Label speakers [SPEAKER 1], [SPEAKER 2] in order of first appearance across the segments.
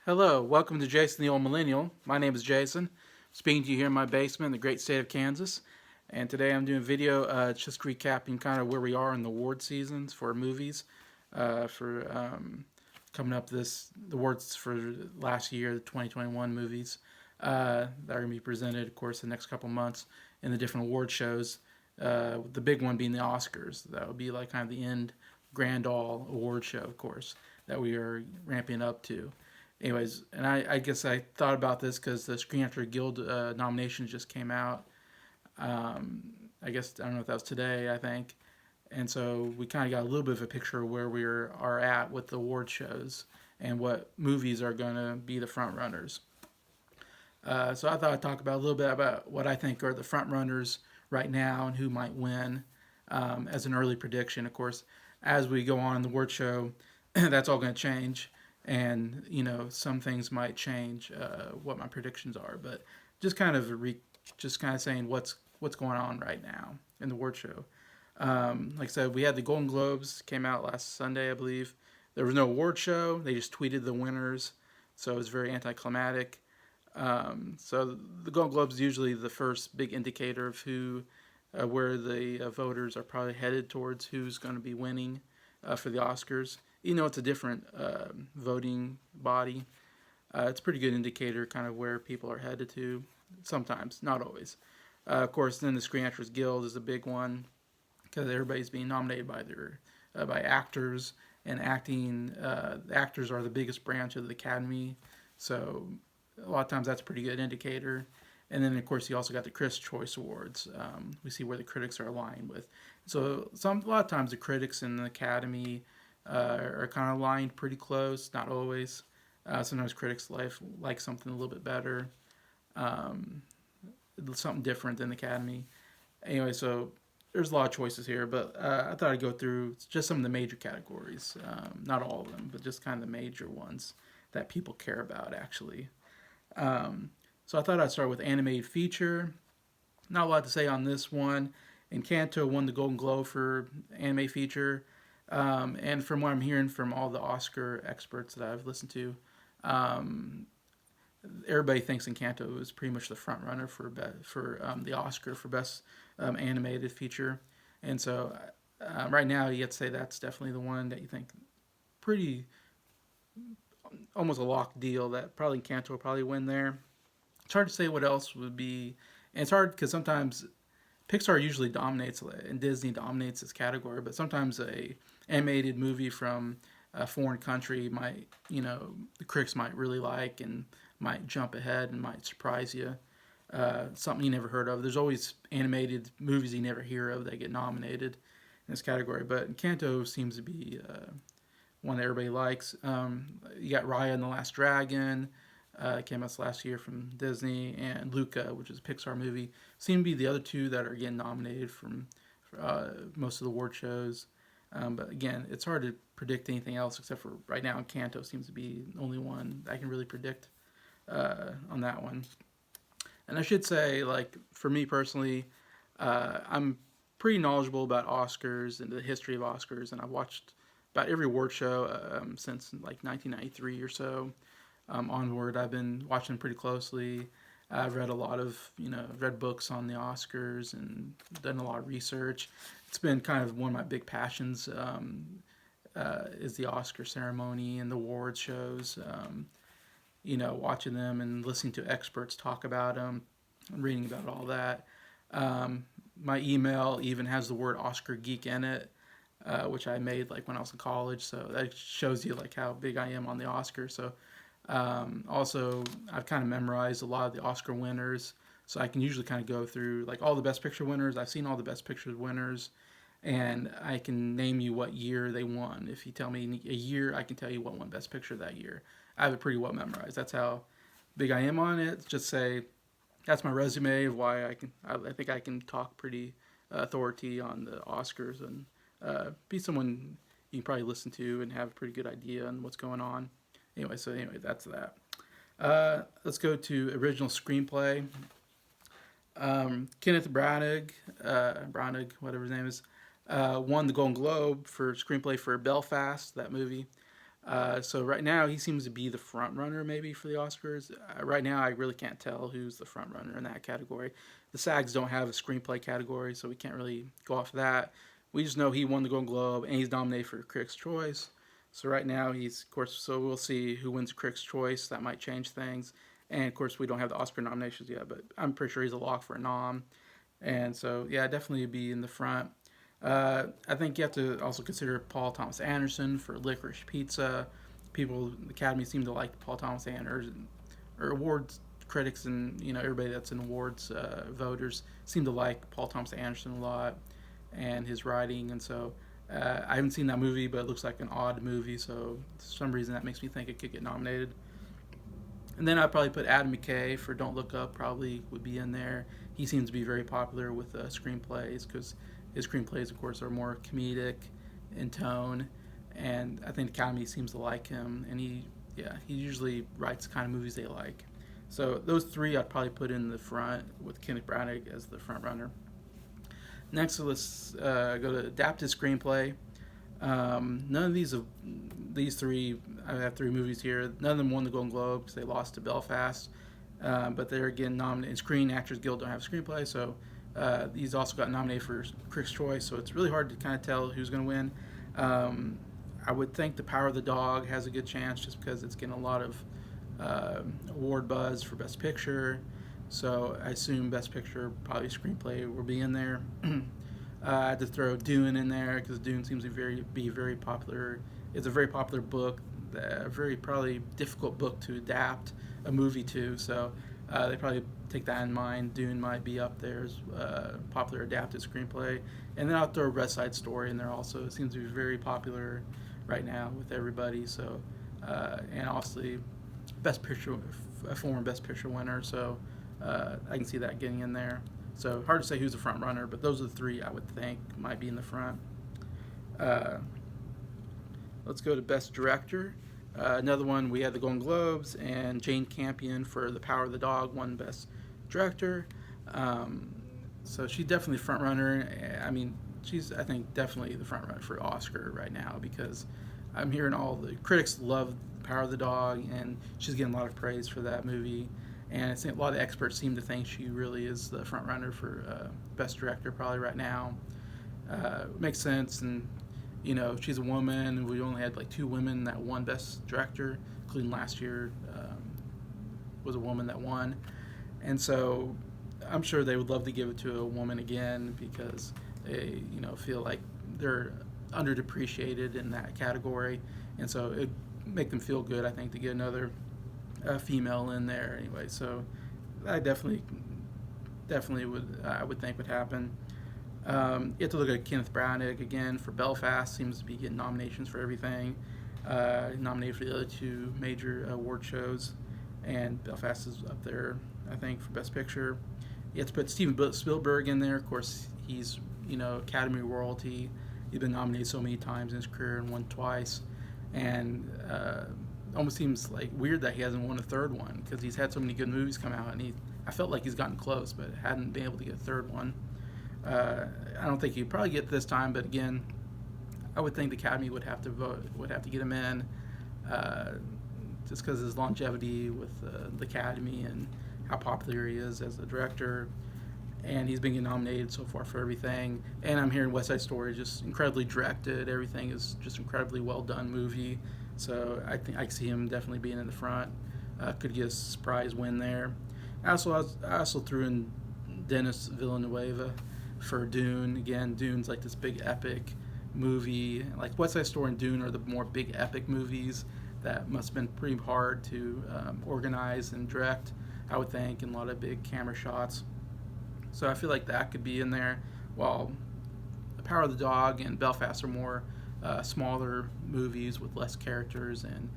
[SPEAKER 1] Hello, welcome to Jason the Old Millennial. My name is Jason, speaking to you here in my basement in the great state of Kansas. And today I'm doing a video just recapping kind of where we are in the award seasons for movies. For coming up the awards for last year, the 2021 movies that are going to be presented, of course, the next couple months in the different award shows. The big one being the Oscars. That would be like kind of the end grand all award show, of course, that we are ramping up to. Anyways, and I guess I thought about this because the Screen Actors Guild nominations just came out. I guess I don't know if that was today. I think, and so we kind of got a little bit of a picture of where are at with the award shows and what movies are going to be the front runners. So I thought I'd talk about a little bit about what I think are the front runners right now and who might win as an early prediction. Of course, as we go on in the award show, that's all going to change, and some things might change what my predictions are. But just kind of just kind of saying what's going on right now in the award show. Like I said, we had the Golden Globes came out last Sunday, I believe. There was no award show; they just tweeted the winners, so it was very anticlimactic. So the Golden Globes is usually the first big indicator of where the voters are probably headed towards who's going to be winning for the Oscars. It's a different voting body. It's a pretty good indicator, kind of where people are headed to. Sometimes, not always. Of course, then the Screen Actors Guild is a big one because everybody's being nominated by actors, and acting actors are the biggest branch of the Academy, so a lot of times that's a pretty good indicator. And then, of course, you also got the Critics' Choice Awards. We see where the critics are aligned with. So a lot of times the critics in the Academy are kind of aligned pretty close. Not always. Sometimes critics like something a little bit better, something different than the Academy. Anyway, so there's a lot of choices here, but I thought I'd go through just some of the major categories. Not all of them, but just kind of the major ones that people care about, actually. So I thought I'd start with animated feature. Not a lot to say on this one. Encanto won the Golden Globe for anime feature. And from what I'm hearing from all the Oscar experts that I've listened to, everybody thinks Encanto is pretty much the front runner for the Oscar for best animated feature. And so right now, you have to say that's definitely the one that you think pretty almost a locked deal that probably Encanto will probably win there. It's hard to say what else would be, and it's hard because sometimes Pixar usually dominates and Disney dominates this category, but sometimes a animated movie from a foreign country might, the critics might really like and might jump ahead and might surprise you. Something you never heard of. There's always animated movies you never hear of that get nominated in this category, but Encanto seems to be one that everybody likes. You got Raya and the Last Dragon. Came out last year from Disney, and Luca, which is a Pixar movie, seem to be the other two that are getting nominated from most of the award shows. But again, it's hard to predict anything else except for right now. Encanto seems to be the only one I can really predict on that one. And I should say, like for me personally, I'm pretty knowledgeable about Oscars and the history of Oscars, and I've watched about every award show since like 1993 or so. Onward, I've been watching pretty closely. I've read a lot of, read books on the Oscars and done a lot of research. It's been kind of one of my big passions is the Oscar ceremony and the awards shows. Watching them and listening to experts talk about them, and reading about all that. My email even has the word Oscar geek in it, which I made like when I was in college. So that shows you like how big I am on the Oscars. So also, I've kind of memorized a lot of the Oscar winners, so I can usually kind of go through like all the Best Picture winners. I've seen all the Best Picture winners, and I can name you what year they won. If you tell me a year, I can tell you what won Best Picture that year. I have it pretty well memorized. That's how big I am on it. Just say that's my resume of why I can. I think I can talk pretty authority on the Oscars and be someone you can probably listen to and have a pretty good idea on what's going on. Anyway, that's that. Let's go to original screenplay. Kenneth Branagh, whatever his name is, won the Golden Globe for screenplay for Belfast, that movie. So right now he seems to be the front runner maybe for the Oscars. Right now I really can't tell who's the front runner in that category. The SAGs don't have a screenplay category, so we can't really go off of that. We just know he won the Golden Globe and he's nominated for Critics' Choice. So right now he's, of course, so we'll see who wins Critics' Choice. That might change things. And of course we don't have the Oscar nominations yet, but I'm pretty sure he's a lock for a nom. And so yeah, definitely be in the front. I think you have to also consider Paul Thomas Anderson for Licorice Pizza. People, the Academy seem to like Paul Thomas Anderson, or awards critics and everybody that's in awards voters seem to like Paul Thomas Anderson a lot and his writing. And so I haven't seen that movie, but it looks like an odd movie. So for some reason that makes me think it could get nominated. And then I'd probably put Adam McKay for Don't Look Up, probably would be in there. He seems to be very popular with screenplays because his screenplays, of course, are more comedic in tone. And I think the Academy seems to like him. And he usually writes the kind of movies they like. So those three I'd probably put in the front with Kenneth Branagh as the front runner. Next, let's go to adapted screenplay. None of these three, I have three movies here. None of them won the Golden Globe because they lost to Belfast. But they're again nominated. Screen Actors Guild don't have a screenplay, so these also got nominated for Critics' Choice. So it's really hard to kind of tell who's going to win. I would think The Power of the Dog has a good chance just because it's getting a lot of award buzz for Best Picture. So I assume Best Picture, probably Screenplay will be in there. I had to throw Dune in there because Dune seems to be very popular. It's a very popular book, a very probably difficult book to adapt a movie to. So they probably take that in mind. Dune might be up there as popular adapted screenplay. And then I'll throw West Side Story in there also. It seems to be very popular right now with everybody. So and obviously Best Picture, a former Best Picture winner. So I can see that getting in there. So hard to say who's the front runner, but those are the three I would think might be in the front. Let's go to Best Director. Another one, we had the Golden Globes, and Jane Campion for The Power of the Dog won Best Director. So she's definitely the front runner. I mean, she's, I think, definitely the front runner for Oscar right now because I'm hearing all the critics love The Power of the Dog, and she's getting a lot of praise for that movie. And I think a lot of experts seem to think she really is the front runner for Best Director probably right now. Makes sense, and she's a woman, and we only had like two women that won Best Director, including last year was a woman that won. And so I'm sure they would love to give it to a woman again because they feel like they're underdepreciated in that category, and so it make them feel good, I think, to get another female in there anyway. So I definitely would, I would think would happen. You have to look at Kenneth Branagh again for Belfast. Seems to be getting nominations for everything. Nominated for the other two major award shows, and Belfast is up there, I think, for Best Picture. You have to put Steven Spielberg in there. Of course, he's Academy royalty. He's been nominated so many times in his career and won twice, and almost seems like weird that he hasn't won a third one because he's had so many good movies come out, and I felt like he's gotten close, but hadn't been able to get a third one. I don't think he'd probably get this time, but again, I would think the Academy would have to get him in, just because of his longevity with the Academy and how popular he is as a director. And he's been getting nominated so far for everything. And I'm hearing West Side Story just incredibly directed. Everything is just incredibly well done movie. So I think I see him definitely being in the front. Could get a surprise win there. I also threw in Denis Villeneuve for Dune. Again, Dune's like this big epic movie. Like West Side Story and Dune are the more big epic movies that must have been pretty hard to organize and direct, I would think, and a lot of big camera shots. So I feel like that could be in there, while The Power of the Dog and Belfast are more smaller movies with less characters and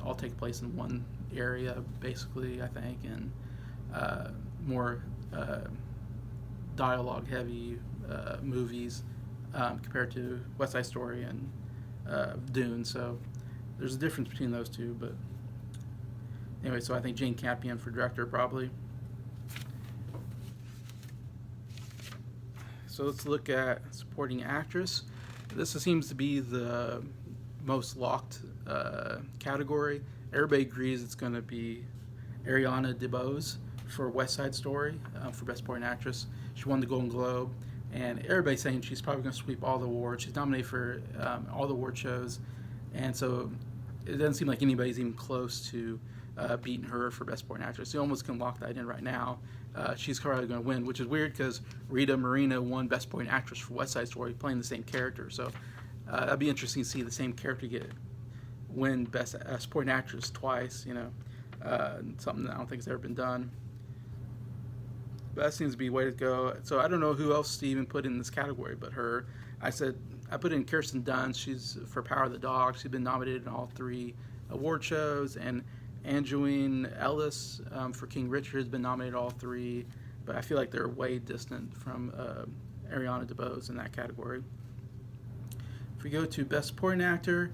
[SPEAKER 1] all take place in one area, basically, I think, and more dialogue-heavy movies compared to West Side Story and Dune. So there's a difference between those two, but anyway, so I think Jane Campion for director probably. So let's look at supporting actress. This seems to be the most locked category. Everybody agrees it's going to be Ariana DeBose for West Side Story for Best Supporting Actress. She won the Golden Globe, and everybody's saying she's probably going to sweep all the awards. She's nominated for all the award shows, and so it doesn't seem like anybody's even close to beating her for Best Supporting Actress. You almost can lock that in right now. She's probably going to win, which is weird because Rita Moreno won Best Supporting Actress for West Side Story, playing the same character. So that'd be interesting to see the same character win Best Supporting Actress twice. Something that I don't think has ever been done. But that seems to be the way to go. So I don't know who else to even put in this category but her. I put in Kirsten Dunst. She's for Power of the Dog. She's been nominated in all 3 award shows, and Angeline Ellis for King Richard has been nominated all 3. But I feel like they're way distant from Ariana DeBose in that category. If we go to Best Supporting Actor,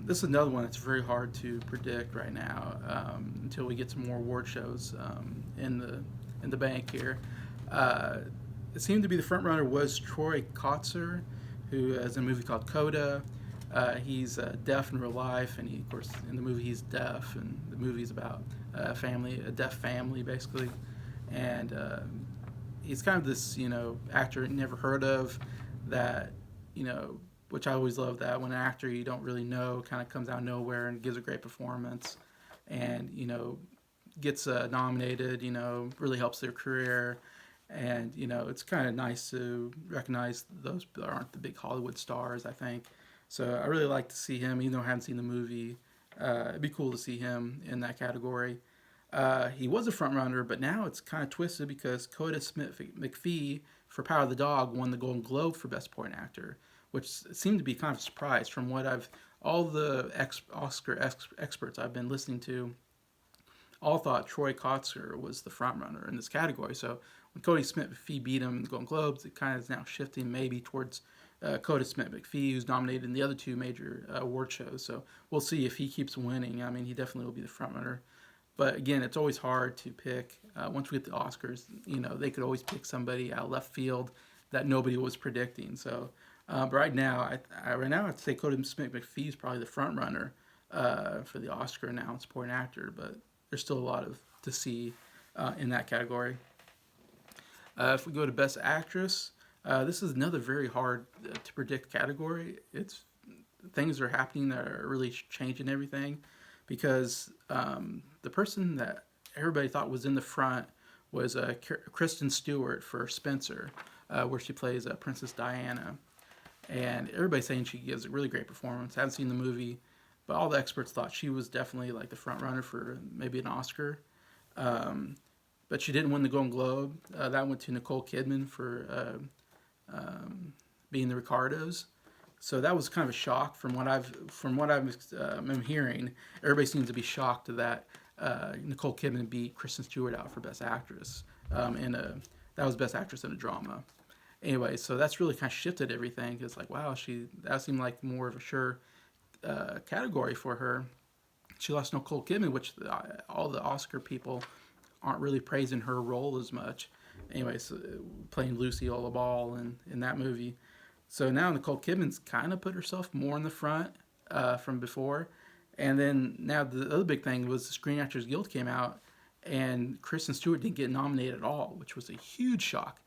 [SPEAKER 1] this is another one that's very hard to predict right now until we get some more award shows in the bank here. It seemed to be the front runner was Troy Kotsur, who has a movie called Coda. He's deaf in real life, and of course, in the movie he's deaf, and the movie's about a deaf family, basically. And he's kind of this, actor never heard of that, which I always love that when an actor you don't really know kind of comes out of nowhere and gives a great performance, and gets nominated, really helps their career. And it's kind of nice to recognize those that aren't the big Hollywood stars, I think. So I really like to see him, even though I haven't seen the movie. It'd be cool to see him in that category. He was a front runner, but now it's kind of twisted because Coda Smith McPhee for Power of the Dog won the Golden Globe for Best Supporting Actor, which seemed to be kind of a surprise from what all the Oscar experts I've been listening to all thought Troy Kotsur was the front runner in this category. So when Cody Smith McPhee beat him in the Golden Globes, it kind of is now shifting maybe towards Coda Smith McPhee, who's nominated in the other 2 major award shows. So we'll see if he keeps winning. I mean, he definitely will be the front runner. But again, it's always hard to pick. Once we get the Oscars, they could always pick somebody out of left field that nobody was predicting. So, but right now, I'd say Coda Smith McPhee is probably the front runner for the Oscar now, supporting actor. But there's still a lot to see in that category. If we go to Best Actress, this is another very hard to predict category. Things are happening that are really changing everything, because the person that everybody thought was in the front was Kristen Stewart for Spencer, where she plays Princess Diana. And everybody's saying she gives a really great performance. I haven't seen the movie, but all the experts thought she was definitely like the front runner for maybe an Oscar. But she didn't win the Golden Globe. That went to Nicole Kidman for being the Ricardos. So that was kind of a shock from what I'm hearing. Everybody seems to be shocked that Nicole Kidman beat Kristen Stewart out for Best Actress. That was Best Actress in a Drama. Anyway, so that's really kind of shifted everything. It's like, wow, that seemed like more of a sure category for her. She lost Nicole Kidman, which all the Oscar people aren't really praising her role as much. Anyway, so playing Lucille Ball in that movie. So now Nicole Kidman's kind of put herself more in the front from before. And then now the other big thing was the Screen Actors Guild came out, and Kristen Stewart didn't get nominated at all, which was a huge shock,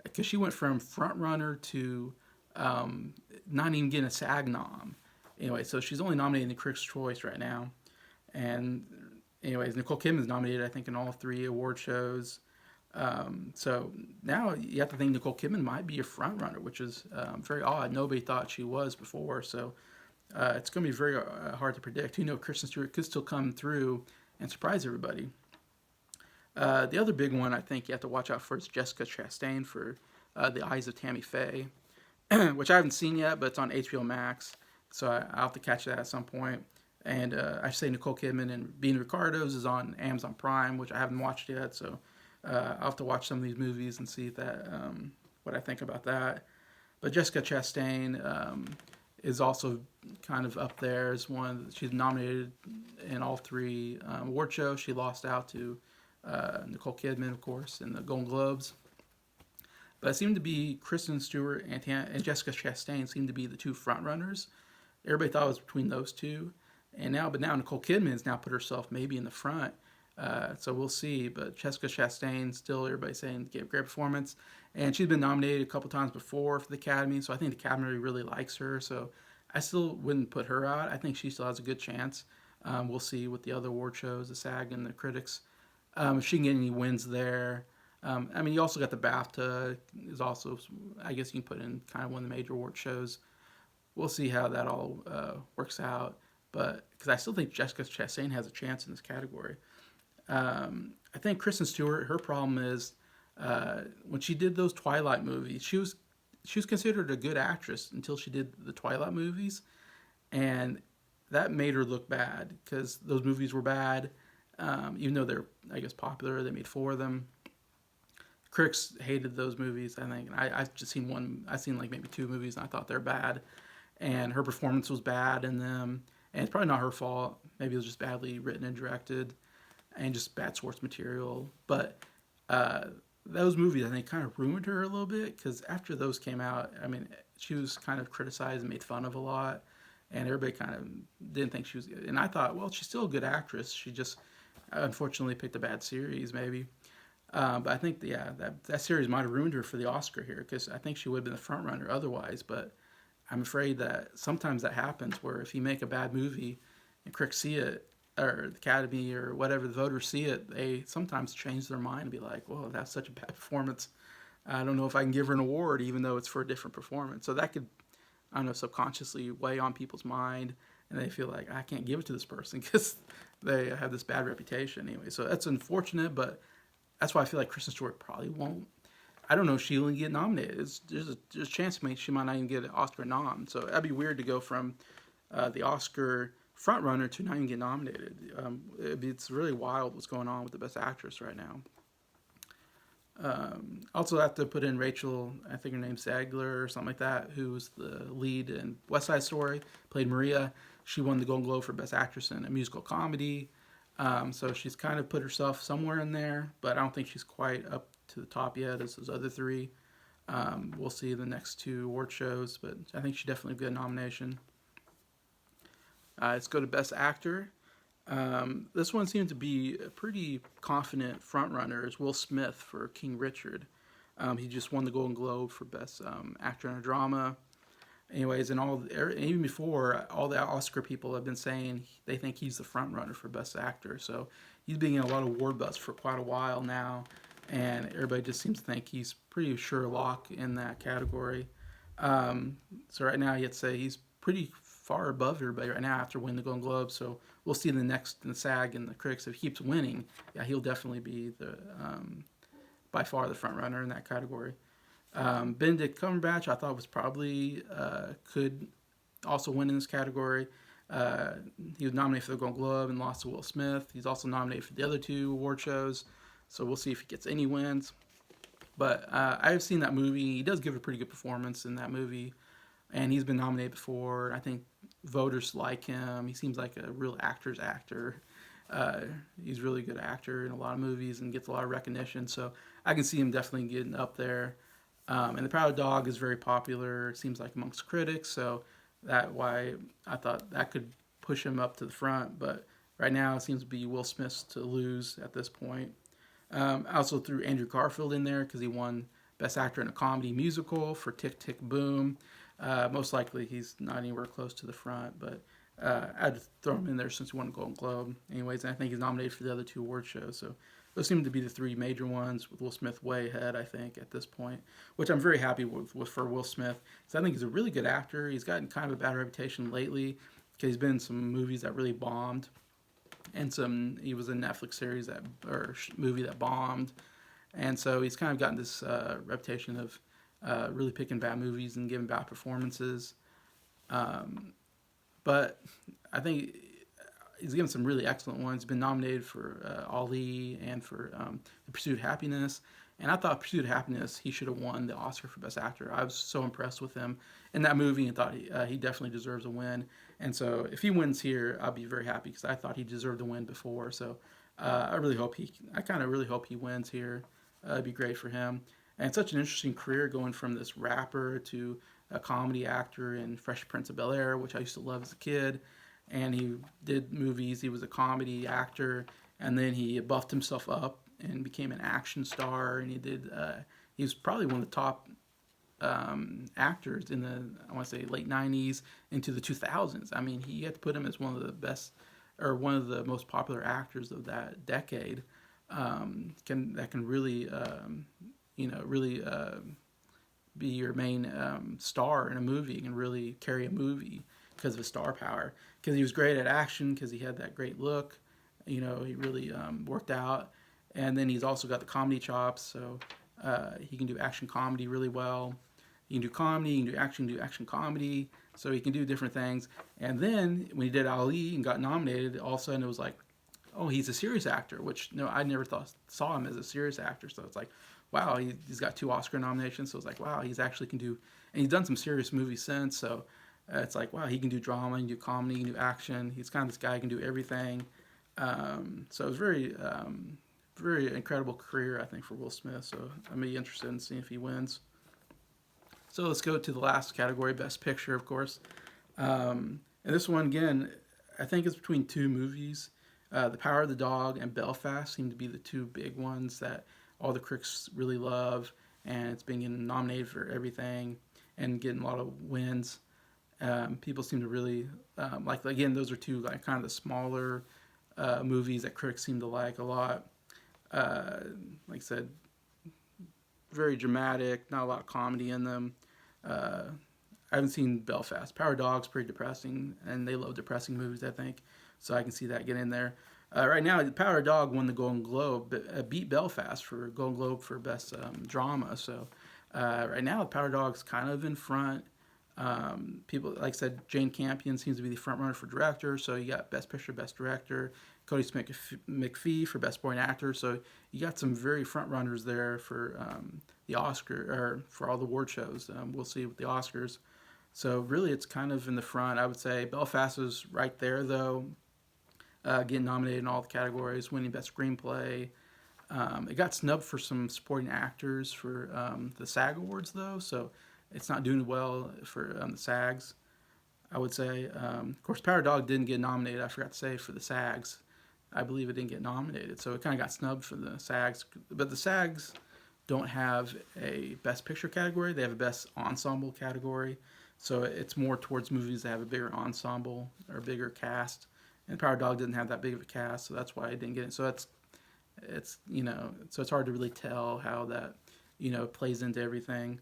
[SPEAKER 1] because she went from front runner to not even getting a SAG nom. Anyway, so she's only nominated in the Critics' Choice right now. And anyways, Nicole Kidman's nominated, I think, in all 3 award shows. So now you have to think Nicole Kidman might be a front runner, which is very odd. Nobody thought she was before. So it's going to be very hard to predict. Kristen Stewart could still come through and surprise everybody. The other big one I think you have to watch out for is Jessica Chastain for The Eyes of Tammy Faye, which I haven't seen yet, but it's on HBO Max. So I'll have to catch that at some point. And I say Nicole Kidman and Being Ricardos is on Amazon Prime, which I haven't watched yet. So I'll have to watch some of these movies and see what I think about that. But Jessica Chastain is also kind of up there as one. She's nominated in all 3 award shows. She lost out to Nicole Kidman, of course, in the Golden Globes. But it seemed to be Kristen Stewart and Jessica Chastain seemed to be the 2 front runners. Everybody thought it was between those two, and now Nicole Kidman's now put herself maybe in the front. So we'll see. But Jessica Chastain still everybody saying gave a great performance, and she's been nominated a couple times before for the Academy. So I think the Academy really likes her. So I still wouldn't put her out. I think she still has a good chance. We'll see with the other award shows, the SAG and the critics, if she can get any wins there. I mean, you also got the BAFTA is also, I guess you can put in kind of one of the major award shows. We'll see how that all works out. But because I still think Jessica Chastain has a chance in this category. I think Kristen Stewart, her problem is when she did those Twilight movies, she was considered a good actress until she did the Twilight movies, and that made her look bad because those movies were bad. Even though they're, I guess, popular, they made four of them. Critics hated those movies. I think I've just seen one. I've seen like maybe two movies, and I thought they're bad. And her performance was bad in them. And it's probably not her fault. Maybe it was just badly written and directed, and just bad source material. But those movies, I think, kind of ruined her a little bit because after those came out, I mean, she was kind of criticized and made fun of a lot, and everybody kind of didn't think she was good. And I thought, well, she's still a good actress. She just unfortunately picked a bad series, maybe. But I think, yeah, that series might have ruined her for the Oscar here because I think she would have been the front runner otherwise. But I'm afraid that sometimes that happens where if you make a bad movie and critics see it, or the Academy or whatever, the voters see it, they sometimes change their mind and be like, "Whoa, that's such a bad performance. I don't know if I can give her an award, even though it's for a different performance." So that could, I don't know, subconsciously weigh on people's mind, and they feel like I can't give it to this person because they have this bad reputation anyway. So that's unfortunate, but that's why I feel like Kristen Stewart probably won't. I don't know if she'll even get nominated. There's a chance she might not even get an Oscar nom. So that'd be weird to go from the Oscar front runner to not even get nominated. It's really wild what's going on with the Best Actress right now. Also have to put in Rachel, I think her name's Zegler or something like that, who was the lead in West Side Story, played Maria. She won the Golden Globe for Best Actress in a musical comedy. So she's kind of put herself somewhere in there, but I don't think she's quite up to the top yet as those other three. We'll see the next two award shows, but I think she definitely get a nomination. Let's go to Best Actor. This one seemed to be a pretty confident front runner. Is Will Smith for King Richard. He just won the Golden Globe for Best Actor in a Drama. Anyways, even before, all the Oscar people have been saying they think he's the front runner for Best Actor. So he's been getting a lot of award buzz for quite a while now, and everybody just seems to think he's pretty sure lock in that category. So right now, you'd say he's pretty far above everybody right now after winning the Golden Globe. So we'll see in the SAG and the critics if he keeps winning. Yeah, he'll definitely be the by far the front runner in that category. Benedict Cumberbatch, I thought was probably could also win in this category. He was nominated for the Golden Globe and lost to Will Smith. He's also nominated for the other two award shows, so we'll see if he gets any wins. But I've seen that movie. He does give a pretty good performance in that movie, and he's been nominated before. I think voters like him. He seems like a real actor's actor. He's a really good actor in a lot of movies and gets a lot of recognition, so I can see him definitely getting up there. And The Proud Dog is very popular, it seems like, amongst critics, so that's why I thought that could push him up to the front. But right now, it seems to be Will Smith to lose at this point. I also threw Andrew Garfield in there because he won Best Actor in a Comedy Musical for Tick, Tick, Boom. Most likely, he's not anywhere close to the front, but I'd throw him in there since he won a Golden Globe. Anyways, I think he's nominated for the other two award shows, so those seem to be the three major ones, with Will Smith way ahead, I think, at this point, which I'm very happy with for Will Smith. So I think he's a really good actor. He's gotten kind of a bad reputation lately because he's been in some movies that really bombed, and he was in a Netflix series or movie that bombed, and so he's kind of gotten this reputation of really picking bad movies and giving bad performances. But I think he's given some really excellent ones. He's been nominated for Ali and for The Pursuit of Happiness. And I thought Pursuit of Happiness, he should have won the Oscar for Best Actor. I was so impressed with him in that movie and thought he definitely deserves a win. And so if he wins here, I'll be very happy because I thought he deserved a win before. So I kind of really hope he wins here. It'd be great for him. And it's such an interesting career going from this rapper to a comedy actor in Fresh Prince of Bel-Air, which I used to love as a kid. And he did movies. He was a comedy actor, and then he buffed himself up and became an action star. And he did. He was probably one of the top actors in the, I want to say, late '90s into the 2000s. I mean, he had to put him as one of the best or one of the most popular actors of that decade. Can really really be your main star in a movie. He can really carry a movie because of his star power. Because he was great at action. Because he had that great look. He really worked out. And then he's also got the comedy chops, so he can do action comedy really well. He can do comedy, he can do action comedy, so he can do different things. And then when he did Ali and got nominated, all of a sudden it was like, oh, he's a serious actor, which no, I never saw him as a serious actor. So it's like, wow, he's got 2 Oscar nominations. So it's like, wow, he's actually can do, and he's done some serious movies since. So it's like, wow, he can do drama, he can do comedy, he can do action. He's kind of this guy who can do everything. So it was very incredible career, I think, for Will Smith. So I'm really interested in seeing if he wins. So let's go to the last category, Best Picture, of course. And this one, again, I think it's between 2 movies. The Power of the Dog and Belfast seem to be the 2 big ones that all the critics really love. And it's been getting nominated for everything and getting a lot of wins. People seem to really, like, again, those are 2 like kind of the smaller movies that critics seem to like a lot. Like I said, very dramatic, not a lot of comedy in them. I haven't seen Belfast. Power Dog's pretty depressing, and they love depressing movies, I think. So I can see that get in there. Right now, Power Dog won the Golden Globe, beat Belfast for Golden Globe for Best Drama. So right now, Power Dog's kind of in front. People, like I said, Jane Campion seems to be the front runner for director. So you got Best Picture, Best Director. Cody McPhee for Best Supporting Actor. So you got some very front runners there for the Oscar, or for all the award shows. We'll see with the Oscars. So really, it's kind of in the front. I would say Belfast is right there, though, getting nominated in all the categories, winning Best Screenplay. It got snubbed for some supporting actors for the SAG Awards, though, so it's not doing well for the SAGs, I would say. Of course, Power Dog didn't get nominated, I forgot to say, for the SAGs. I believe it didn't get nominated, so it kind of got snubbed for the SAGs. But the SAGs don't have a Best Picture category. They have a Best Ensemble category. So it's more towards movies that have a bigger ensemble or bigger cast. And Power Dog didn't have that big of a cast, so that's why it didn't get it. So it's so it's hard to really tell how that plays into everything.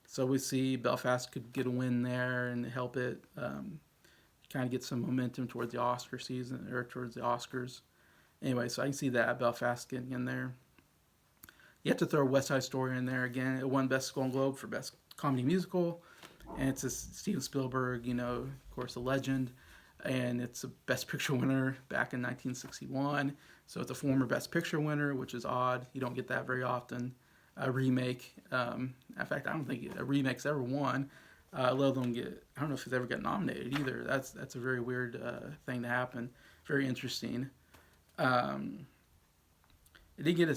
[SPEAKER 1] So we see Belfast could get a win there and help it kind of get some momentum towards the Oscar season or towards the Oscars. Anyway, so I can see that Belfast getting in there. You have to throw West Side Story in there again. It won Best Golden Globe for Best Comedy Musical, and it's a Steven Spielberg, of course, a legend, and it's a Best Picture winner back in 1961. So it's a former Best Picture winner, which is odd. You don't get that very often. A remake. In fact, I don't think a remake's ever won. Let alone I don't know if it's ever got nominated either. That's a very weird thing to happen. Very interesting. It did get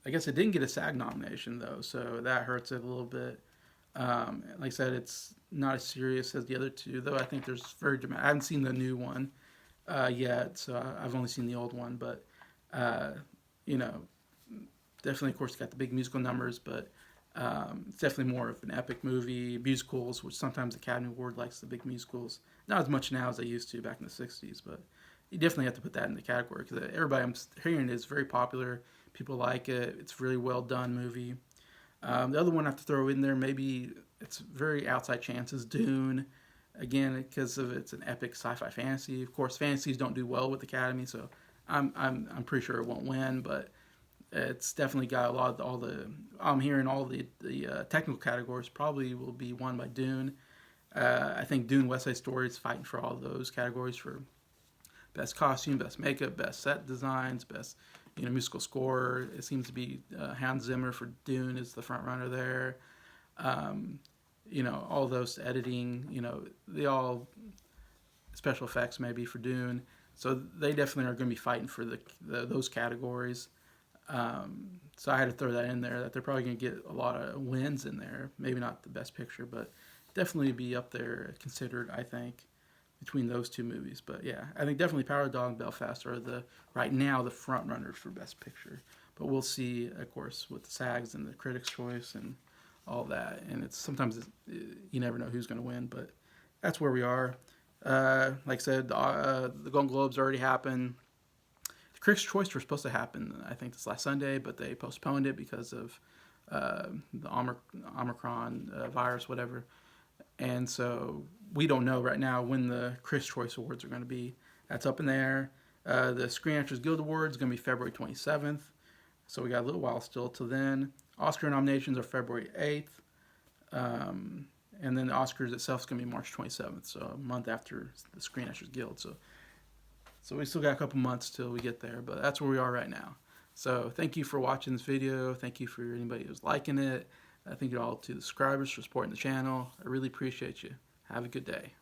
[SPEAKER 1] I guess it didn't get a SAG nomination though, so that hurts it a little bit. Like I said, it's not as serious as the other 2, though. I think there's very dramatic. I haven't seen the new one yet, so I've only seen the old one. But definitely, of course, got the big musical numbers, but it's definitely more of an epic movie. Musicals, which sometimes the Academy Award likes the big musicals. Not as much now as they used to back in the 60s, but you definitely have to put that in the category because everybody I'm hearing is very popular. People like it. It's a really well done movie. The other one I have to throw in there, maybe it's very outside chances, Dune. Again, because of it's an epic sci-fi fantasy. Of course, fantasies don't do well with the Academy, so I'm pretty sure it won't win. But it's definitely got a lot of I'm hearing all the technical categories probably will be won by Dune. I think Dune West Side Story is fighting for all those categories for best costume, best makeup, best set designs, best musical score. It seems to be Hans Zimmer for Dune is the front runner there. All those editing, they all special effects maybe for Dune. So they definitely are going to be fighting for those categories. So I had to throw that in there, that they're probably going to get a lot of wins in there. Maybe not the best picture, but definitely be up there considered, I think, between those two movies. But yeah, I think definitely Power of the Dog and Belfast are right now the front runners for Best Picture. But we'll see, of course, with the SAGs and the Critics' Choice and all that. And you never know who's going to win, but that's where we are. Like I said, the Golden Globes already happened. The Critics' Choice were supposed to happen, I think, this last Sunday, but they postponed it because of the Omicron virus, whatever. And so we don't know right now when the Critics' Choice Awards are going to be. That's up in the air. The Screen Actors Guild Awards is going to be February 27th. So we got a little while still till then. Oscar nominations are February 8th. And then the Oscars itself is going to be March 27th, so a month after the Screen Actors Guild. So we still got a couple months till we get there, but that's where we are right now. So thank you for watching this video. Thank you for anybody who's liking it. Thank you all to the subscribers for supporting the channel. I really appreciate you. Have a good day.